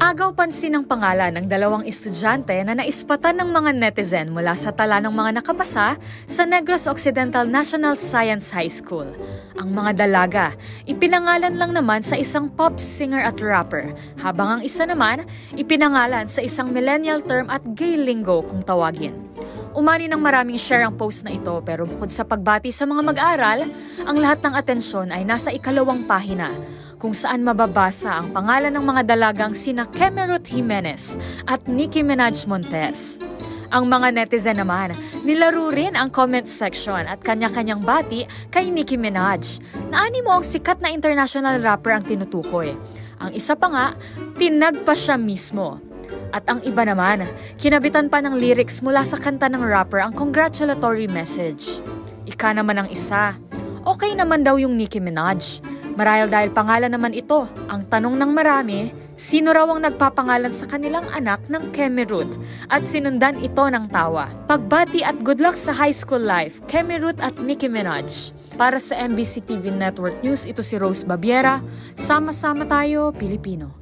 Agaw pansin ang pangalan ng dalawang estudyante na naispatan ng mga netizen mula sa tala ng mga nakapasa sa Negros Occidental National Science High School. Ang mga dalaga, ipinangalan lang naman sa isang pop singer at rapper, habang ang isa naman, ipinangalan sa isang millennial term at gay lingo kung tawagin. Umani ng maraming share ang post na ito pero bukod sa pagbati sa mga mag-aaral, ang lahat ng atensyon ay nasa ikalawang pahina, kung saan mababasa ang pangalan ng mga dalagang sina Kemerut Jimenez at Nicki Minaj Montes. Ang mga netizen naman, nilaro rin ang comment section at kanya-kanyang bati kay Nicki Minaj. Naani mo ang sikat na international rapper ang tinutukoy. Ang isa pa nga, tinag pa siya mismo. At ang iba naman, kinabitan pa ng lyrics mula sa kanta ng rapper ang congratulatory message. Ika naman ang isa, okay naman daw yung Nicki Minaj. Marahil dahil pangalan naman ito, ang tanong ng marami, sino raw ang nagpapangalan sa kanilang anak ng Kemerut at sinundan ito ng tawa. Pagbati at good luck sa high school life, Kemerut at Nicki Minaj. Para sa MBC TV Network News, ito si Rose Babiera. Sama-sama tayo, Pilipino.